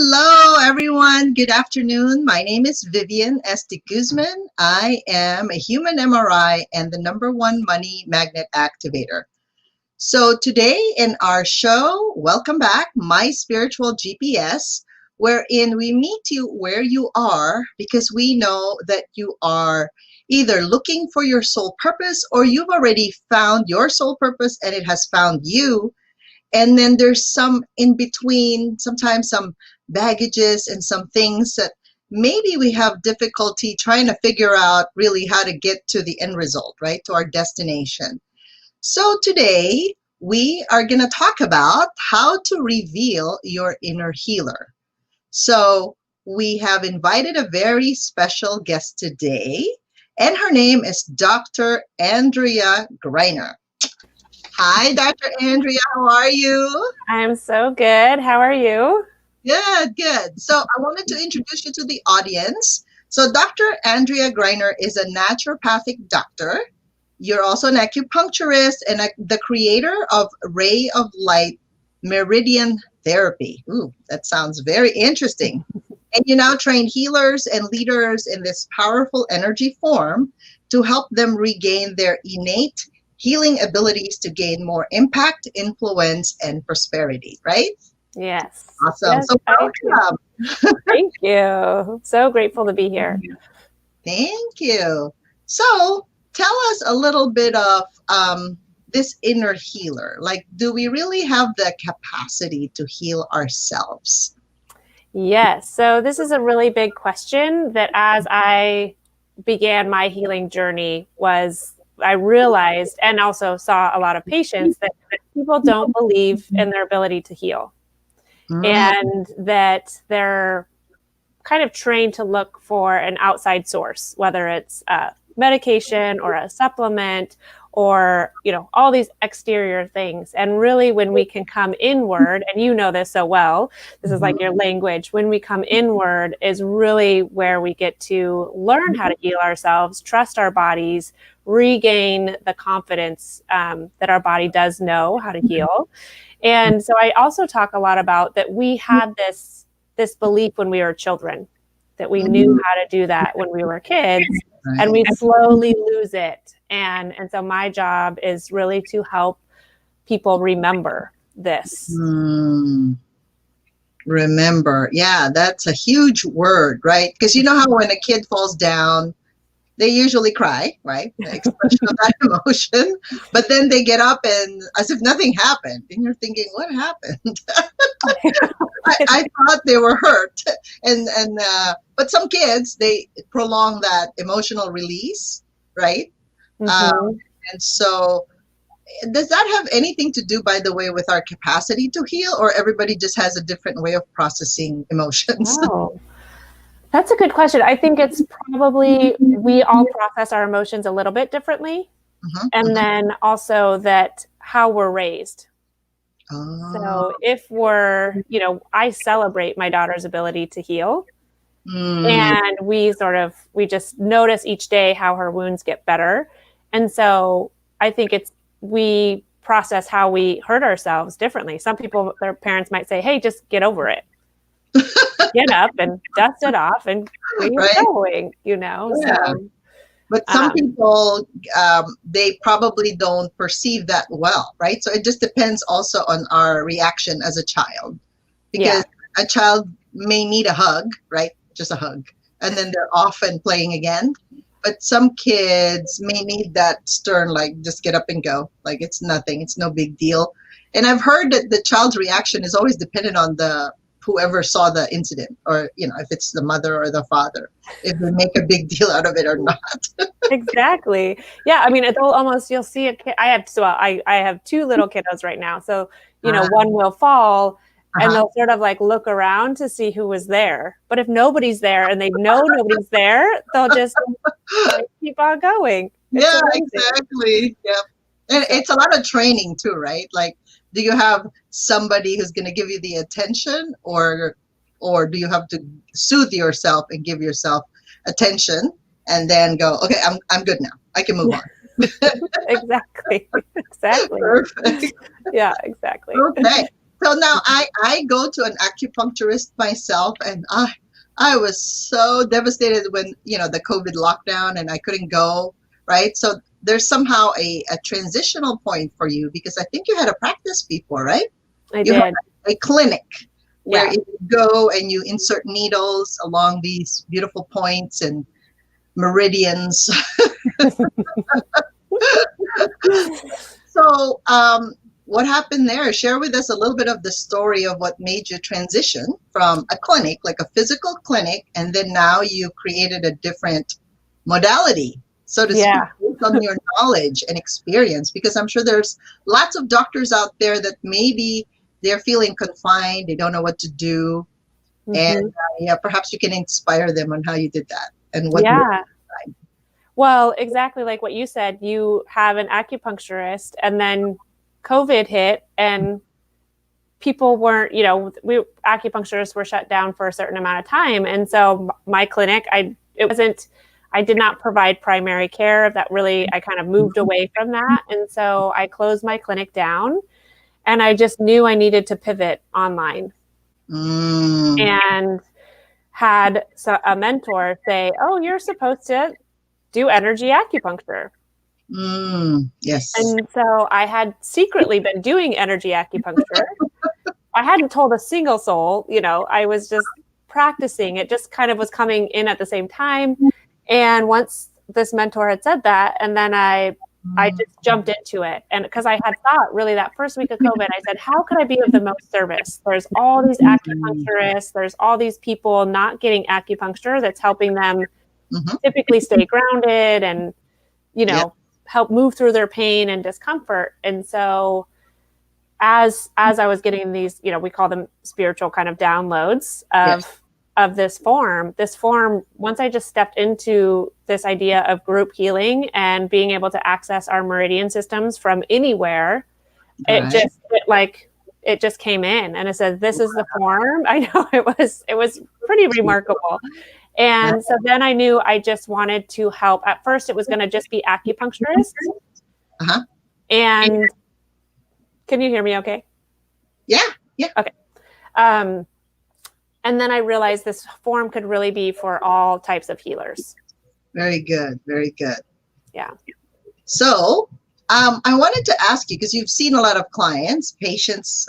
Hello, everyone. Good afternoon. My name is Vivian De Guzman. I am a human MRI and the #1 money magnet activator. So today in our show, welcome back, My Spiritual GPS, wherein we meet you where you are because we know that you are either looking for your soul purpose or you've already found your soul purpose and it has found you. And then there's some in between, sometimes some baggages and some things that maybe we have difficulty trying to figure out really how to get to the end result, right? To our destination. So today we are going to talk about how to reveal your inner healer. So we have invited a very special guest today, and her name is Dr. Andrea Greiner. Hi, Dr. Andrea, how are you? I'm so good. How are you? Good, good. So I wanted to introduce you to the audience. So Dr. Andrea Greiner is a naturopathic doctor. You're also an acupuncturist and the creator of Ray of Light Meridian Therapy. Ooh, that sounds very interesting. And you now train healers and leaders in this powerful energy form to help them regain their innate healing abilities to gain more impact, influence, and prosperity, right? Yes. Awesome. Yes, so welcome. Thank you. So grateful to be here. Thank you. So tell us a little bit of this inner healer. Like, do we really have the capacity to heal ourselves? Yes. So this is a really big question that as I began my healing journey I realized and also saw a lot of patients that people don't believe in their ability to heal. And that they're kind of trained to look for an outside source, whether it's a medication or a supplement or, all these exterior things. And really, when we can come inward, and you know this so well, this is like your language, when we come inward is really where we get to learn how to heal ourselves, trust our bodies, regain the confidence that our body does know how to heal. And so I also talk a lot about that we had this belief when we were children, that we knew how to do that when we were kids, and we slowly lose it. And so my job is really to help people remember this. Remember. Yeah, that's a huge word, right? Because you know how when a kid falls down, they usually cry, right? The expression of that emotion. But then they get up and as if nothing happened. And you're thinking, what happened? I thought they were hurt. But some kids, they prolong that emotional release, right? And so does that have anything to do, by the way, with our capacity to heal, or everybody just has a different way of processing emotions? Oh. That's a good question. I think it's probably we all process our emotions a little bit differently. And then also that how we're raised. So if I celebrate my daughter's ability to heal. And we just notice each day how her wounds get better. And so I think we process how we hurt ourselves differently. Some people, their parents might say, hey, just get over it. Get up and dust it off and keep going, Yeah. So, but some people, they probably don't perceive that well, right? So it just depends also on our reaction as a child. Because a child may need a hug, right? Just a hug. And then they're off and playing again. But some kids may need that stern, like, just get up and go. Like, it's nothing. It's no big deal. And I've heard that the child's reaction is always dependent on whoever saw the incident, or if it's the mother or the father, if they make a big deal out of it or not. Exactly. Yeah. I mean, you'll see a kid. I have 2 little kiddos right now. So, one will fall and they'll sort of like look around to see who was there. But if nobody's there and they know nobody's there, they'll just keep on going. It's amazing. Exactly. Yeah. And it's a lot of training too, right? Like, do you have somebody who's going to give you the attention, or do you have to soothe yourself and give yourself attention and then go, okay, I'm good now. I can move on. Exactly. Perfect. Yeah, exactly. Okay. So now I go to an acupuncturist myself, and I was so devastated when, the COVID lockdown and I couldn't go, right? So there's somehow a transitional point for you, because I think you had a practice before, right? I You had did. a clinic where Yeah. you go and you insert needles along these beautiful points and meridians. So, what happened there? Share with us a little bit of the story of what made you transition from a clinic, like a physical clinic, and then now you created a different modality, so to speak, Yeah. based on your knowledge and experience. Because I'm sure there's lots of doctors out there that maybe they're feeling confined, they don't know what to do, and Hmm. yeah, perhaps you can inspire them on how you did that and what. Yeah. Well, exactly like what you said, you have an acupuncturist and then COVID hit and people weren't, we acupuncturists were shut down for a certain amount of time. And so my clinic, I did not provide primary care. That really, I kind of moved away from that. And so I closed my clinic down and I just knew I needed to pivot online Mm, and had a mentor say, "Oh, you're supposed to do energy acupuncture." yes. And so I had secretly been doing energy acupuncture. I hadn't told a single soul, I was just practicing. It just kind of was coming in at the same time. And once this mentor had said that, and then I just jumped into it. And because I had thought really that first week of COVID, I said, how could I be of the most service? There's all these acupuncturists, there's all these people not getting acupuncture that's helping them typically stay grounded and, Yep. help move through their pain and discomfort. And so as I was getting these, we call them spiritual kind of downloads of this form, once I just stepped into this idea of group healing and being able to access our meridian systems from anywhere, Right. it just came in and it said, this is the form. I know it was pretty remarkable. And so then I knew I just wanted to help. At first, it was going to just be acupuncturists. Uh-huh. And can you hear me okay? Yeah. Okay. And then I realized this form could really be for all types of healers. Very good. Very good. Yeah. So I wanted to ask you, because you've seen a lot of clients, patients,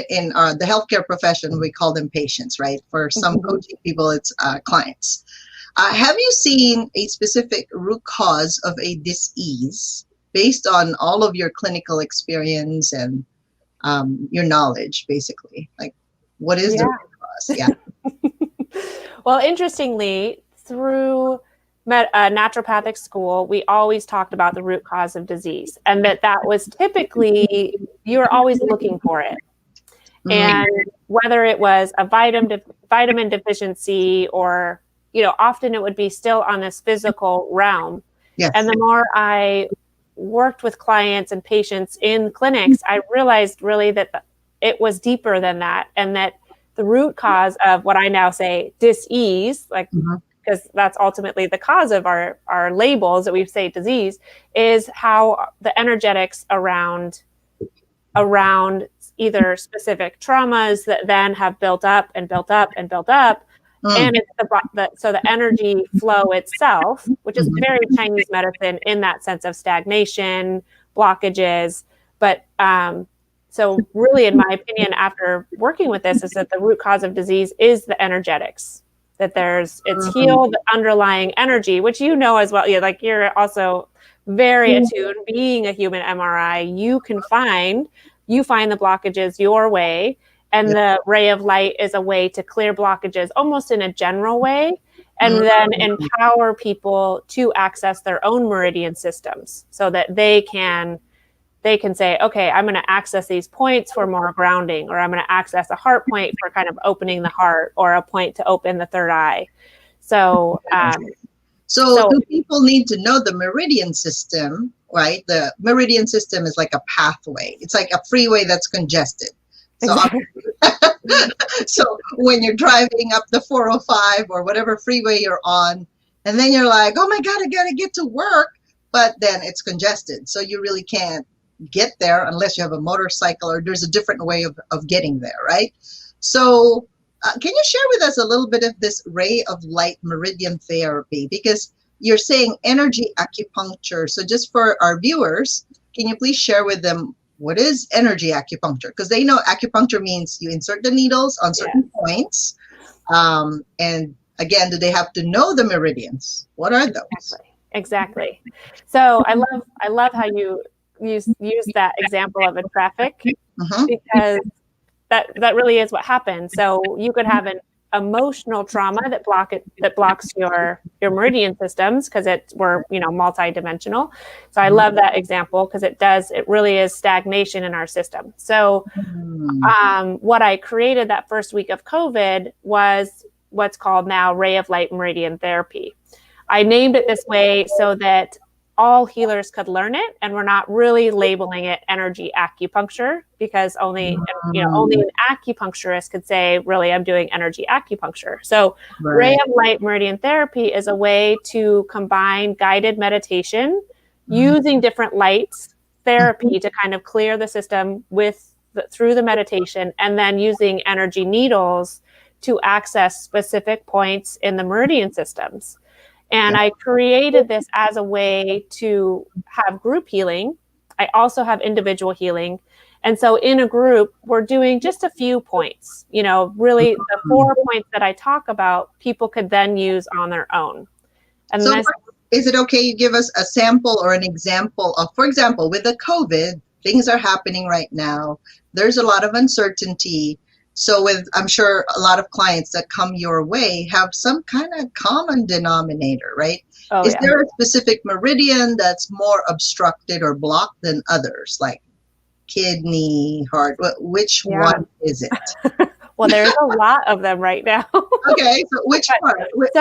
in the healthcare profession, we call them patients, right? For some coaching people, it's clients. Have you seen a specific root cause of a dis-ease based on all of your clinical experience and your knowledge, basically? Like, what is the root cause? Yeah. Well, interestingly, through naturopathic school, we always talked about the root cause of disease, and that was typically, you were always looking for it. And whether it was a vitamin deficiency or, often it would be still on this physical realm. Yes. And the more I worked with clients and patients in clinics, I realized really that it was deeper than that, and that the root cause of what I now say dis-ease, like, because that's ultimately the cause of our labels that we say disease, is how the energetics around either specific traumas that then have built up and built up and built up. And it's so the energy flow itself, which is very Chinese medicine in that sense of stagnation, blockages. But so really, in my opinion, after working with this, is that the root cause of disease is the energetics. That it's healed underlying energy, which as well. Yeah, like you're also very attuned. Being a human MRI, you find the blockages your way. And the ray of light is a way to clear blockages almost in a general way, and then empower people to access their own meridian systems so that they can say, okay, I'm going to access these points for more grounding, or I'm going to access a heart point for kind of opening the heart, or a point to open the third eye. So do people need to know the meridian system, right? The meridian system is like a pathway. It's like a freeway that's congested. So, so when you're driving up the 405 or whatever freeway you're on, and then you're like, oh my God, I got to get to work, but then it's congested. So you really can't get there unless you have a motorcycle or there's a different way of getting there, right? So can you share with us a little bit of this ray of light meridian therapy? Because you're saying energy acupuncture. So just for our viewers, can you please share with them what is energy acupuncture? Because they know acupuncture means you insert the needles on certain points. And again, do they have to know the meridians? What are those? Exactly. So I love how you use that example of a traffic, because that really is what happens. So you could have an emotional trauma that blocks your meridian systems because we're multidimensional. So I love that example because it really is stagnation in our system. So what I created that first week of COVID was what's called now ray of light meridian therapy. I named it this way so that all healers could learn it, and we're not really labeling it energy acupuncture, because only an acupuncturist could say, really, I'm doing energy acupuncture. So ray of light meridian therapy is a way to combine guided meditation using different lights therapy to kind of clear the system through the meditation, and then using energy needles to access specific points in the meridian systems. And I created this as a way to have group healing. I also have individual healing. And so in a group, we're doing just a few points. Really the 4 points that I talk about, people could then use on their own. And so is it okay you give us a sample or an example of, for example, with the COVID, things are happening right now. There's a lot of uncertainty. So I'm sure a lot of clients that come your way have some kind of common denominator, right? Is there a specific meridian that's more obstructed or blocked than others, like kidney, heart? Which one is it? Well, there's a lot of them right now. Okay, so which one? Which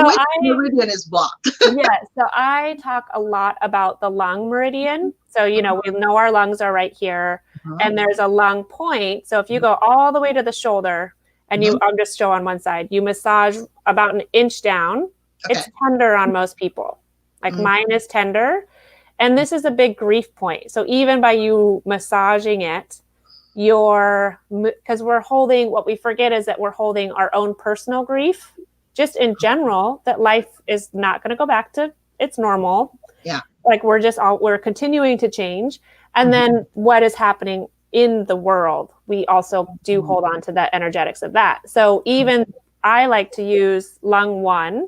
meridian is blocked? So I talk a lot about the lung meridian. So, we know our lungs are right here, and there's a lung point. So if you go all the way to the shoulder, and I'm just show on one side, you massage about an inch down. It's tender on most people. Like mine is tender. And this is a big grief point. So even by you massaging it, because we're holding, what we forget is that we're holding our own personal grief, just in general, that life is not going to go back to its normal. Yeah. Like we're continuing to change. And then what is happening in the world, we also do hold on to that energetics of that. So even I like to use lung 1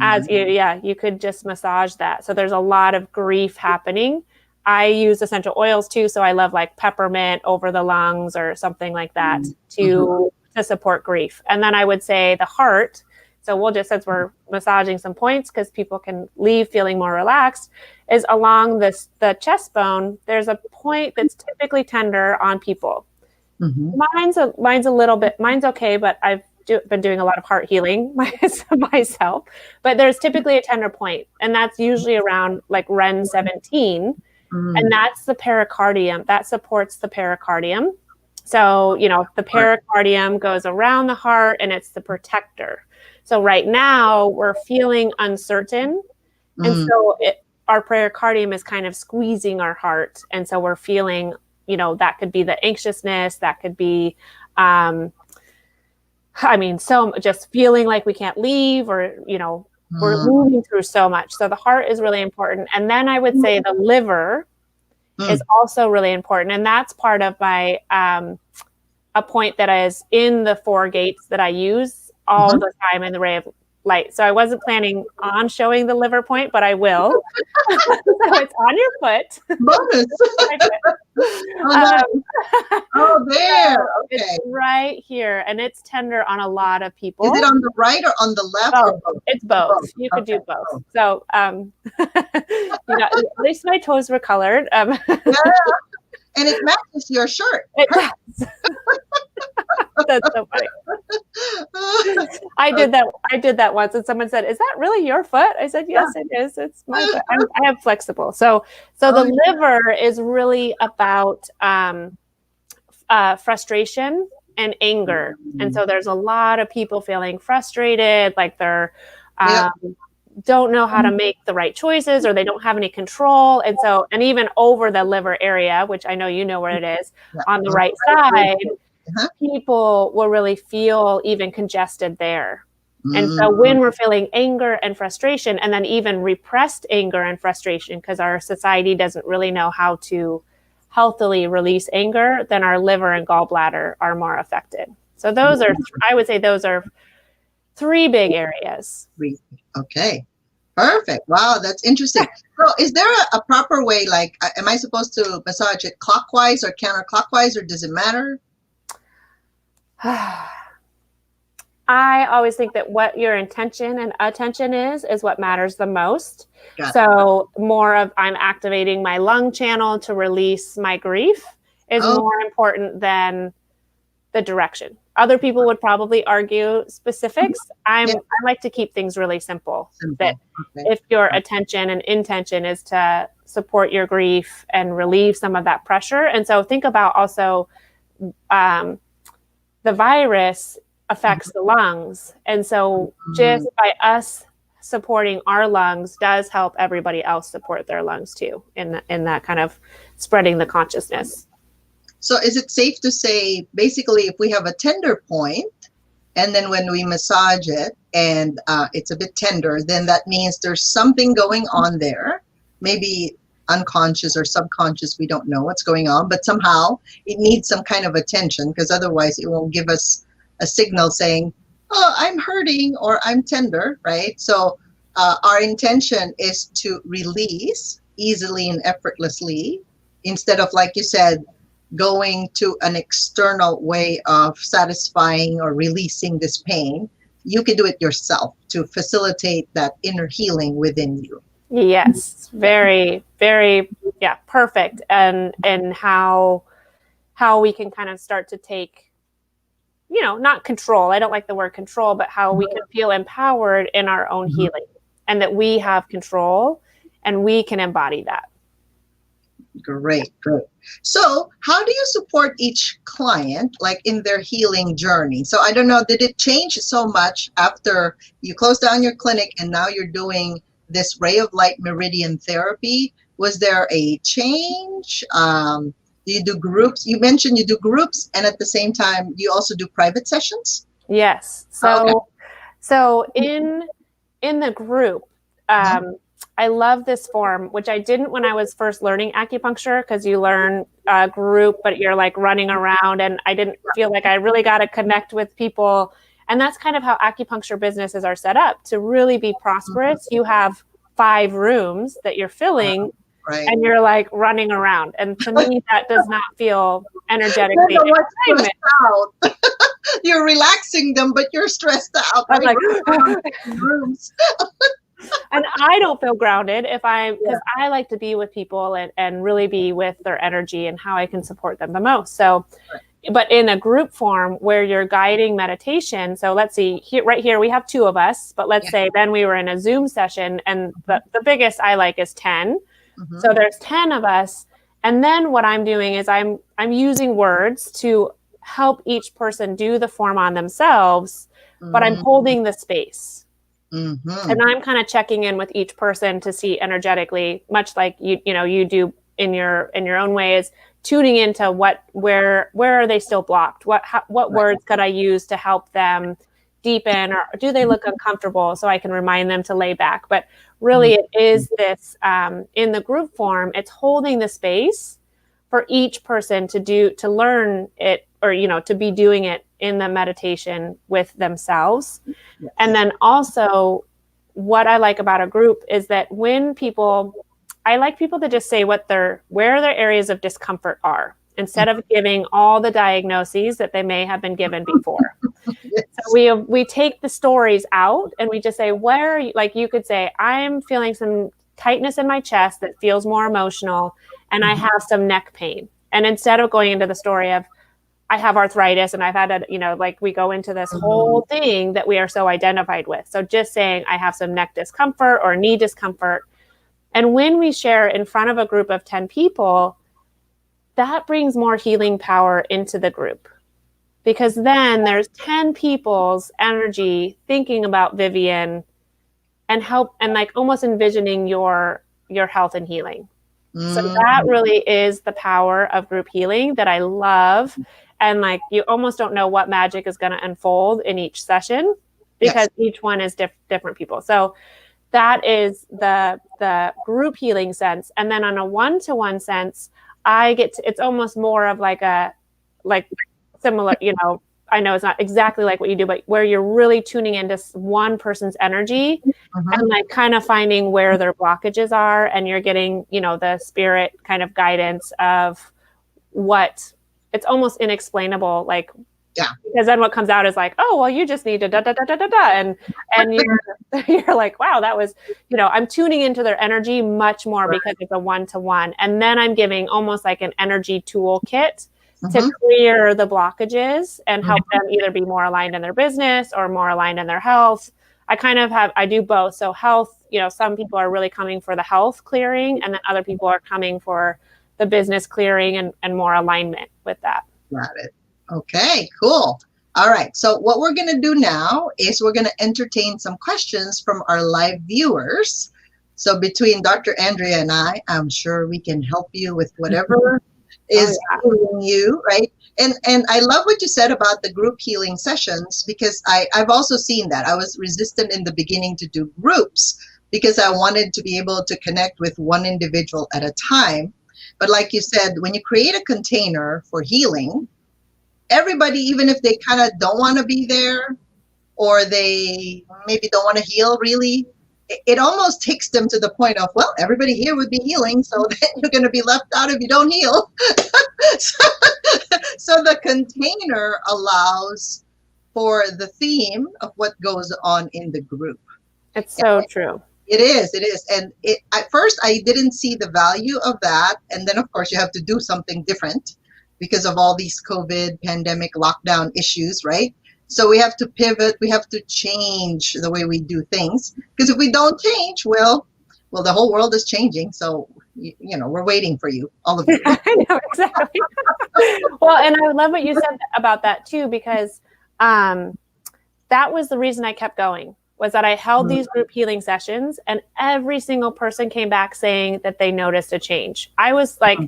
as you could just massage that. So there's a lot of grief happening. I use essential oils too. So I love like peppermint over the lungs or something like that to support grief. And then I would say the heart. So we'll just, since we're massaging some points because people can leave feeling more relaxed, is along the chest bone. There's a point that's typically tender on people. Mine's a little bit, mine's okay, but I've been doing a lot of heart healing myself. But there's typically a tender point, and that's usually around like REN 17. And that's the pericardium. That supports the pericardium. So, the pericardium goes around the heart, and it's the protector. So right now we're feeling uncertain. And so our pericardium is kind of squeezing our heart. And so we're feeling, that could be the anxiousness, that could be, so just feeling like we can't leave, or, we're moving through so much. So the heart is really important. And then I would say the liver is also really important. And that's part of my, a point that is in the 4 gates that I use all the time in the ray of light. So I wasn't planning on showing the liver point, but I will. So it's on your foot. Bonus. There. Okay. It's right here, and it's tender on a lot of people. Is it on the right or on the left? Both. It's both. You could do both. So, at least my toes were colored. Yeah. And it matches your shirt. It does. That's so funny. I did that once, and someone said, "Is that really your foot?" I said, "Yes, it is. It's my foot. I am flexible." So the liver is really about frustration and anger, and so there's a lot of people feeling frustrated, like they're don't know how to make the right choices, or they don't have any control. And so, and even over the liver area, which I know you know where it is, Yeah. on the right side, Uh-huh. people will really feel even congested there. And so Mm. when we're feeling anger and frustration, and then even repressed anger and frustration, because our society doesn't really know how to healthily release anger, then our liver and gallbladder are more affected. So those are, I would say those are 3 big areas. Okay. Perfect. Wow, that's interesting. So is there a proper way, like, am I supposed to massage it clockwise or counterclockwise, or does it matter? I always think that what your intention and attention is what matters the most. Got it. So more of I'm activating my lung channel to release my grief is Oh, more important than the direction. Other people would probably argue specifics. yeah, I like to keep things really simple. That simple. Okay. if your attention and intention is to support your grief and relieve some of that pressure. And so think about also the virus affects the lungs. And so just by us supporting our lungs does help everybody else support their lungs too, in that kind of spreading the consciousness. So is it safe to say, basically, if we have a tender point, and then when we massage it and it's a bit tender, then that means there's something going on there, maybe unconscious or subconscious, we don't know what's going on, but somehow it needs some kind of attention, because otherwise it won't give us a signal saying, oh, I'm hurting or I'm tender, right? So our intention is to release easily and effortlessly, instead of, like you said, going to an external way of satisfying or releasing this pain. You can do it yourself to facilitate that inner healing within you. Yes, very, very, yeah, perfect. And how we can kind of start to take, not control. I don't like the word control, but how we can feel empowered in our own healing, and that we have control and we can embody that. Great. So how do you support each client, like, in their healing journey? So I don't know, did it change so much after you closed down your clinic and now you're doing this ray of light meridian therapy? Was there a change? Do you do groups? You mentioned you do groups, and at the same time you also do private sessions? Yes. So in the group, I love this form, which I didn't when I was first learning acupuncture, because you learn a group, but you're like running around, and I didn't feel like I really got to connect with people. And that's kind of how acupuncture businesses are set up to really be prosperous. You have 5 rooms that you're filling, right, and you're like running around. And to me, that does not feel energetically stressed out. You're relaxing them, but you're stressed out. I'm like, rooms. and I don't feel grounded because I like to be with people and really be with their energy and how I can support them the most. So, but in a group form where you're guiding meditation. So let's see, right here, we have 2 of us, but let's say then we were in a Zoom session, and the biggest I like is 10. So there's 10 of us. And then what I'm doing is I'm using words to help each person do the form on themselves, but I'm holding the space. And I'm kind of checking in with each person to see energetically, much like you do in your own ways, tuning into where are they still blocked? What words could I use to help them deepen, or do they look uncomfortable, so I can remind them to lay back? But really, it is this in the group form, it's holding the space for each person to learn it, or to be doing it in the meditation with themselves. And then also, what I like about a group is that I like people to just say where their areas of discomfort are, instead of giving all the diagnoses that they may have been given before. So we take the stories out, and we just say, where are you? Like, you could say, I'm feeling some tightness in my chest that feels more emotional, and I have some neck pain. And instead of going into the story of, I have arthritis and I've had like, we go into this whole thing that we are so identified with. So just saying, I have some neck discomfort or knee discomfort. And when we share in front of a group of 10 people, that brings more healing power into the group, because then there's 10 people's energy thinking about Vivian and help, and like almost envisioning your health and healing. So Mm, that really is the power of group healing that I love. And like, you almost don't know what magic is going to unfold in each session because yes. each one is different people. So that is the group healing sense. And then on a one-to-one sense, I get to, it's almost more of like a, like similar, you know, I know it's not exactly like what you do, but where you're really tuning into one person's energy and like kind of finding where their blockages are, and you're getting, you know, the spirit kind of guidance of what, it's almost inexplainable, like, Yeah. because then what comes out is like, oh, well, you just need to da da da da da da, and you're like, wow, that was, you know, I'm tuning into their energy much more because it's a one-to-one, and then I'm giving almost like an energy toolkit to clear the blockages and help them either be more aligned in their business or more aligned in their health. I do both. So health, you know, some people are really coming for the health clearing, and then other people are coming for the business clearing and more alignment with that. Got it. Okay, cool. All right. So what we're going to do now is we're going to entertain some questions from our live viewers. So between Dr. Andrea and I'm sure we can help you with whatever is healing you, right? And I love what you said about the group healing sessions, because I've also seen that. I was resistant in the beginning to do groups because I wanted to be able to connect with one individual at a time. But like you said, when you create a container for healing, everybody, even if they kind of don't want to be there, or they maybe don't want to heal really, it almost takes them to the point of, well, everybody here would be healing, so then you're going to be left out if you don't heal. So the container allows for the theme of what goes on in the group. It's so true. It is. And at first I didn't see the value of that. And then of course you have to do something different because of all these COVID pandemic lockdown issues, right? So we have to pivot. We have to change the way we do things, because if we don't change, well, the whole world is changing. So, you know, we're waiting for you, all of you. I know, exactly. Well, and I love what you said about that too, because that was the reason I kept going, was that I held these group healing sessions and every single person came back saying that they noticed a change. I was like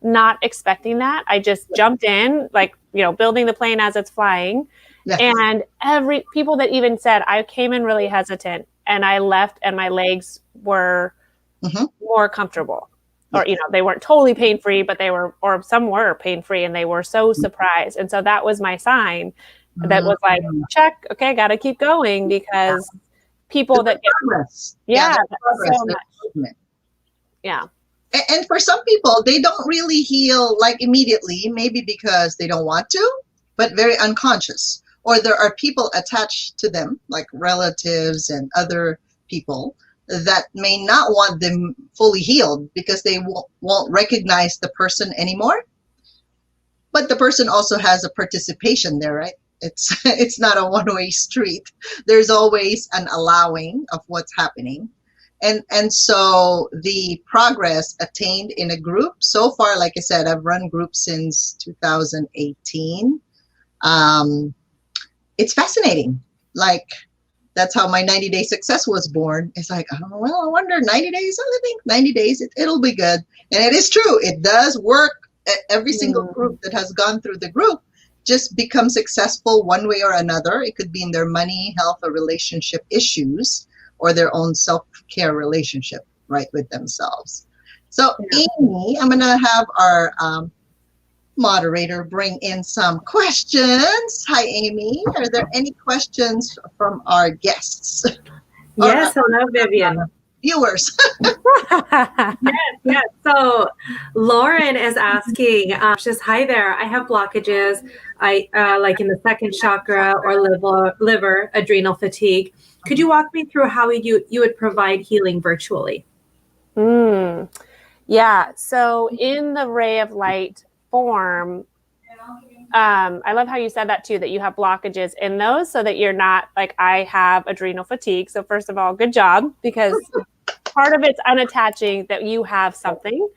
not expecting that. I just jumped in, like, you know, building the plane as it's flying. Yes. And people that even said, I came in really hesitant and I left and my legs were more comfortable. Or, you know, they weren't totally pain-free, but they were, or some were pain-free, and they were so surprised. And so that was my sign that was like, check, okay, got to keep going, because people that get progress. So much. Yeah. And for some people, they don't really heal like immediately, maybe because they don't want to, but very unconscious. Or there are people attached to them, like relatives and other people, that may not want them fully healed because they won't recognize the person anymore. But the person also has a participation there, right? It's not a one-way street. There's always an allowing of what's happening. And so the progress attained in a group so far, like I said, I've run groups since 2018. It's fascinating. Like, that's how my 90-day success was born. It's like, oh, well, I wonder, 90 days? I think 90 days, it'll be good. And it is true. It does work. Every single group that has gone through the group just becomes successful one way or another. It could be in their money, health, or relationship issues, or their own self-care relationship, right, with themselves. So, Amy, I'm going to have our moderator bring in some questions. Hi, Amy. Are there any questions from our guests? Yes, hello, Vivian. Viewers. Yes. So Lauren is asking, just hi there. I have blockages, like in the second chakra or liver, adrenal fatigue. Could you walk me through how you would provide healing virtually? Yeah. So in the ray of light form, I love how you said that too, that you have blockages in those, so that you're not like, I have adrenal fatigue. So first of all, good job, because part of it's unattaching that you have something.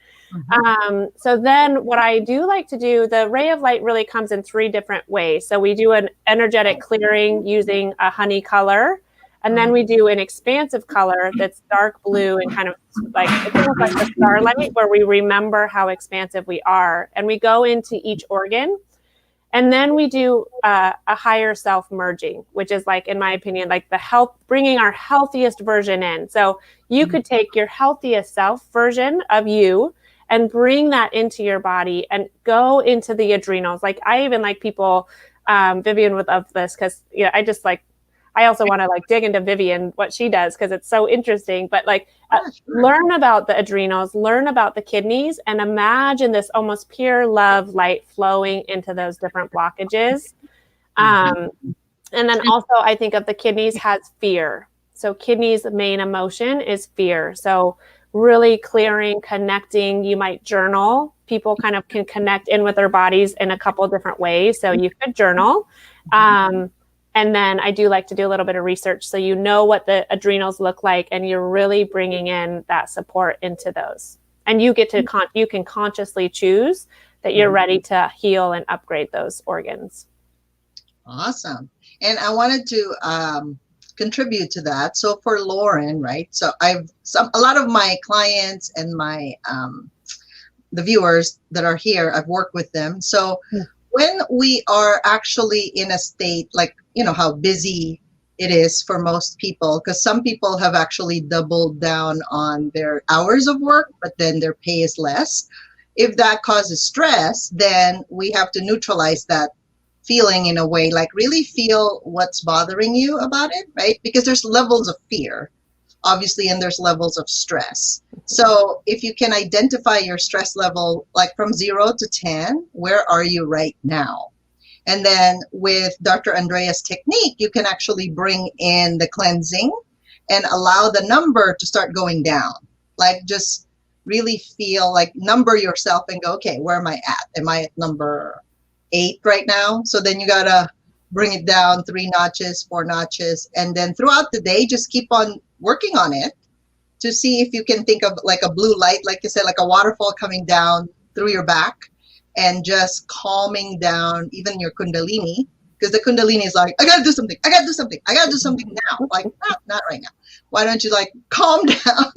So then what I do like to do, the ray of light really comes in 3 different ways. So we do an energetic clearing using a honey color. And then we do an expansive color that's dark blue and kind of like, it's almost like the starlight, where we remember how expansive we are. And we go into each organ. And then we do a higher self merging, which is like, in my opinion, like the health, bringing our healthiest version in. So you could take your healthiest self version of you and bring that into your body and go into the adrenals. Like I even like people, Vivian would love this, because I also want to like dig into Vivian, what she does, because it's so interesting. But like learn about the adrenals, learn about the kidneys, and imagine this almost pure love light flowing into those different blockages. And then also I think of the kidneys has fear. So kidneys' main emotion is fear. So really clearing, connecting. You might journal. People kind of can connect in with their bodies in a couple different ways. So you could journal. And then I do like to do a little bit of research, so you know what the adrenals look like, and you're really bringing in that support into those. And you get to you can consciously choose that you're ready to heal and upgrade those organs. Awesome. And I wanted to contribute to that. So for Lauren, right? So a lot of my clients and my the viewers that are here, I've worked with them. So when we are actually in a state like, you know, how busy it is for most people, because some people have actually doubled down on their hours of work, but then their pay is less. If that causes stress, then we have to neutralize that feeling in a way, like really feel what's bothering you about it, right? Because there's levels of fear, obviously, and there's levels of stress. So if you can identify your stress level, like from 0 to 10, where are you right now? And then with Dr. Andrea's technique, you can actually bring in the cleansing and allow the number to start going down. Like just really feel like number yourself and go, okay, where am I at? Am I at number 8 right now? So then you gotta bring it down 3 notches, 4 notches. And then throughout the day, just keep on working on it to see if you can think of like a blue light, like you said, like a waterfall coming down through your back and just calming down even your kundalini, because the kundalini is like, I gotta do something, I gotta do something, I gotta do something now. Like, not right now. Why don't you like calm down?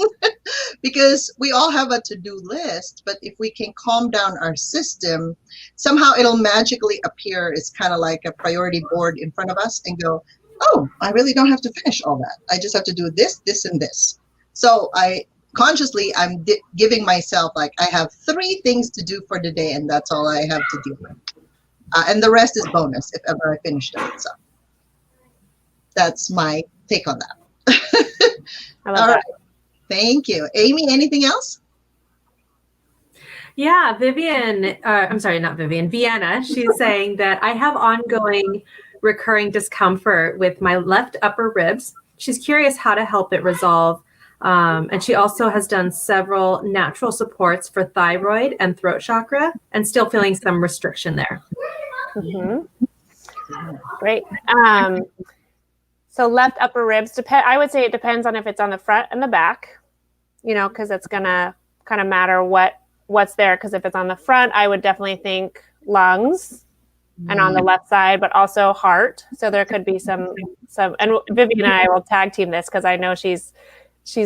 Because we all have a to-do list, but if we can calm down our system, somehow it'll magically appear. It's kind of like a priority board in front of us and go, oh, I really don't have to finish all that. I just have to do this, this, and this. So I'm giving myself like, I have 3 things to do for the day, and that's all I have to deal with. And the rest is bonus if ever I finish it. So that's my take on that. I love all that. right. Thank you. Amy, anything else? Yeah, Vienna, she's saying that I have ongoing recurring discomfort with my left upper ribs. She's curious how to help it resolve. And she also has done several natural supports for thyroid and throat chakra and still feeling some restriction there. Great. So left upper ribs, I would say it depends on if it's on the front and the back, because it's going to kind of matter what's there. Because if it's on the front, I would definitely think lungs, and on the left side, but also heart. So there could be some, and Vivian and I will tag team this because I know she's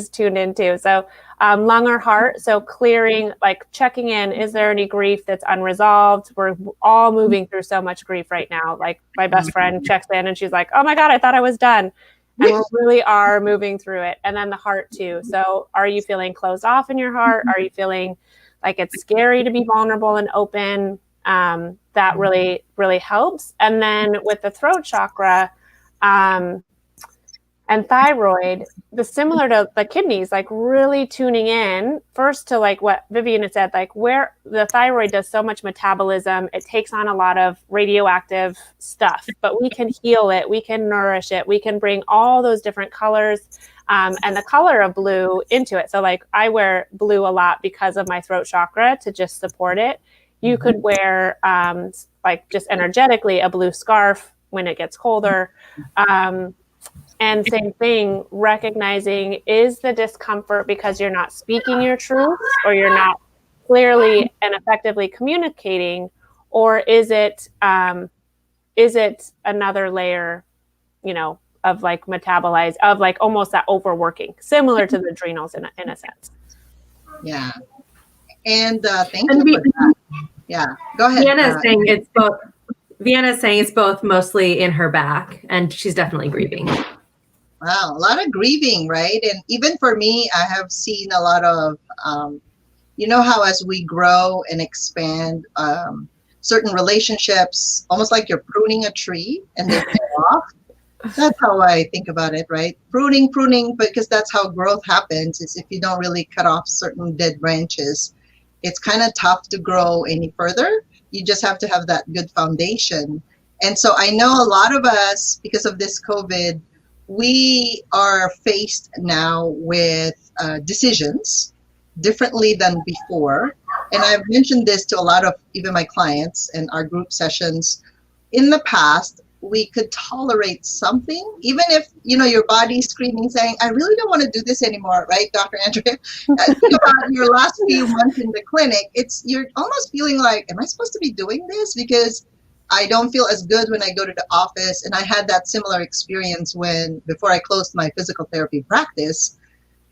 tuned in too. So lung or heart. So clearing, like checking in, is there any grief that's unresolved? We're all moving through so much grief right now. Like my best friend checks in and she's like, oh my God, I thought I was done. And we really are moving through it. And then the heart too. So are you feeling closed off in your heart? Are you feeling like it's scary to be vulnerable and open? That really, really helps. And then with the throat chakra, and thyroid, similar to the kidneys, like really tuning in first to like what Vivian had said, like where the thyroid does so much metabolism, it takes on a lot of radioactive stuff, but we can heal it, we can nourish it, we can bring all those different colors and the color of blue into it. So like I wear blue a lot because of my throat chakra to just support it. You could wear like just energetically a blue scarf when it gets colder. And same thing, recognizing, is the discomfort because you're not speaking your truth or you're not clearly and effectively communicating, or is it another layer, like metabolize, of like almost that overworking, similar to the adrenals in a sense. Yeah. And thank you for that. Yeah, go ahead. Vienna's saying it's both mostly in her back, and she's definitely grieving. Wow, a lot of grieving, right? And even for me, I have seen a lot of, you know how as we grow and expand, certain relationships, almost like you're pruning a tree and they fall off. That's how I think about it, right? Pruning, because that's how growth happens, is if you don't really cut off certain dead branches, it's kind of tough to grow any further. You just have to have that good foundation. And so I know a lot of us, because of this COVID, we are faced now with decisions differently than before. And I've mentioned this to a lot of even my clients and our group sessions. In the past, we could tolerate something, even if, you know, your body's screaming, saying, I really don't want to do this anymore, right, Dr. Andrea? Think about your last few months in the clinic. You're almost feeling like, am I supposed to be doing this? Because I don't feel as good when I go to the office. And I had that similar experience before I closed my physical therapy practice.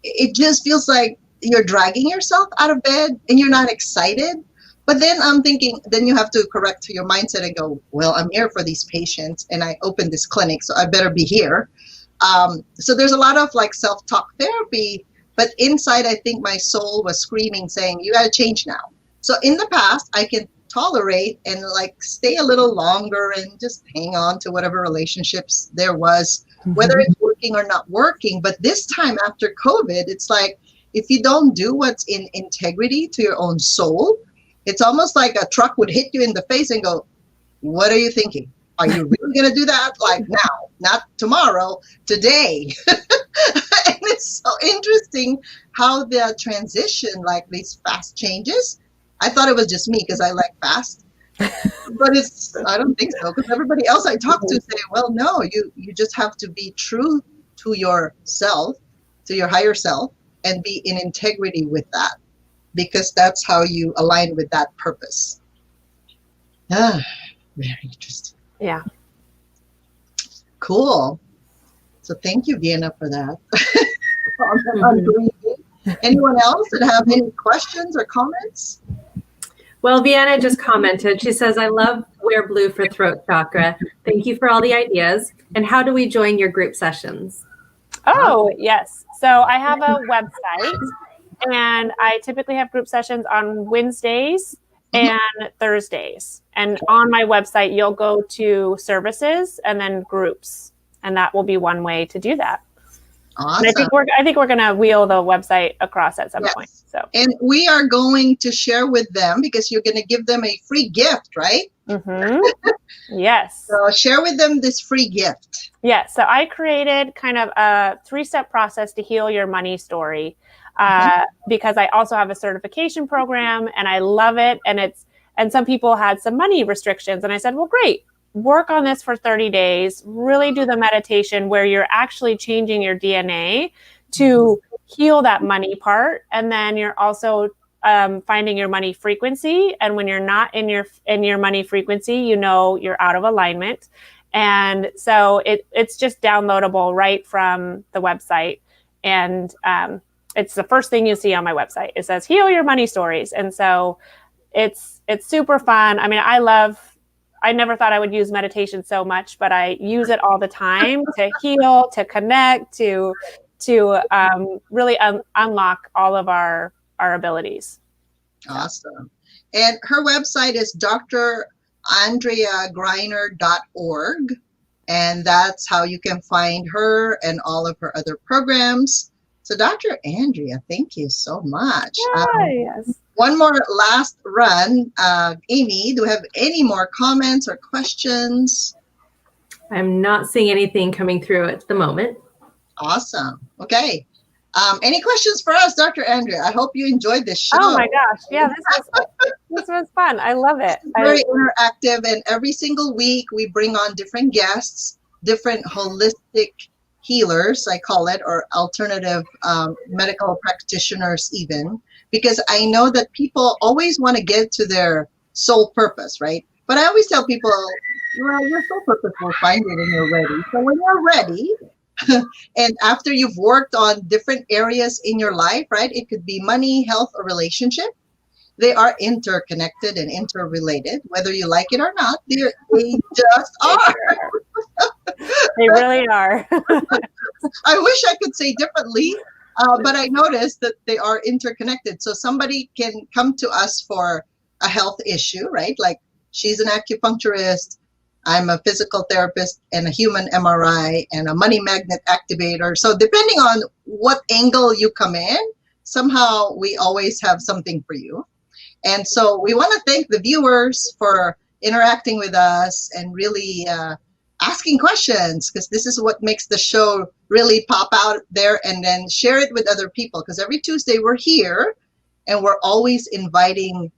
It just feels like you're dragging yourself out of bed and you're not excited. But then I'm thinking, then you have to correct your mindset and go, well, I'm here for these patients and I opened this clinic, so I better be here. So there's a lot of like self-talk therapy, but inside I think my soul was screaming, saying, you got to change now. So in the past, I can tolerate and like stay a little longer and just hang on to whatever relationships there was, whether it's working or not working. But this time after COVID, it's like, if you don't do what's in integrity to your own soul, it's almost like a truck would hit you in the face and go, what are you thinking? Are you really going to do that? Like now, not tomorrow, today. And it's so interesting how the transition, like these fast changes. I thought it was just me because I like fast, but I don't think so, because everybody else I talk to say, well, no, you just have to be true to yourself, to your higher self, and be in integrity with that, because that's how you align with that purpose. Ah, very interesting. Yeah. Cool. So thank you, Vienna, for that. Anyone else that have any questions or comments? Well, Vienna just commented. She says, I love Wear Blue for throat chakra. Thank you for all the ideas. And how do we join your group sessions? Oh, yes. So I have a website, and I typically have group sessions on Wednesdays and Thursdays. And on my website, you'll go to services and then groups. And that will be one way to do that. Awesome. And I think we're going to wheel the website across at some point. So, and we are going to share with them, because you're going to give them a free gift, right? Yes. So share with them this free gift. Yeah. So I created kind of a 3-step process to heal your money story, because I also have a certification program and I love it. And some people had some money restrictions, and I said, well, great. Work on this for 30 days, really do the meditation where you're actually changing your DNA to heal that money part. And then you're also finding your money frequency. And when you're not in your money frequency, you know you're out of alignment. And so it's just downloadable right from the website. And it's the first thing you see on my website. It says heal your money stories. And so it's super fun. I mean, I never thought I would use meditation so much, but I use it all the time to heal, to connect, to really unlock all of our abilities. Awesome. And her website is drandreagreiner.org. And that's how you can find her and all of her other programs. So Dr. Andrea, thank you so much. Yes. One more last run. Amy, do we have any more comments or questions? I'm not seeing anything coming through at the moment. Awesome. Okay. Any questions for us, Dr. Andrea? I hope you enjoyed this show. Oh my gosh. Yeah, this was fun. I love it. Very interactive. And every single week we bring on different guests, different holistic healers, I call it, or alternative medical practitioners even, because I know that people always want to get to their soul purpose, right? But I always tell people, Well, your soul purpose will find it when you're ready. So when you're ready, and after you've worked on different areas in your life, right? It could be money, health, or relationship. They are interconnected and interrelated, whether you like it or not. They just are. They really are. I wish I could say differently, but I noticed that they are interconnected. So somebody can come to us for a health issue, right? Like she's an acupuncturist, I'm a physical therapist and a human MRI and a money magnet activator. So depending on what angle you come in, somehow we always have something for you. And so we want to thank the viewers for interacting with us and really asking questions, because this is what makes the show really pop out there, and then share it with other people, because every Tuesday we're here and we're always inviting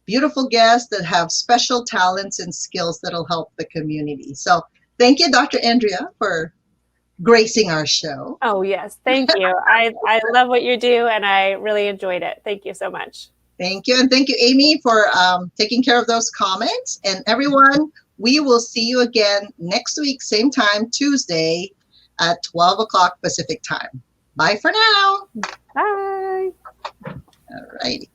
beautiful guests that have special talents and skills that'll help the community. So thank you, Dr. Andrea, for gracing our show. Oh, yes. Thank you. I love what you do, and I really enjoyed it. Thank you so much. Thank you. And thank you, Amy, for taking care of those comments. And everyone, we will see you again next week, same time, Tuesday at 12 o'clock Pacific time. Bye for now. Bye. All righty.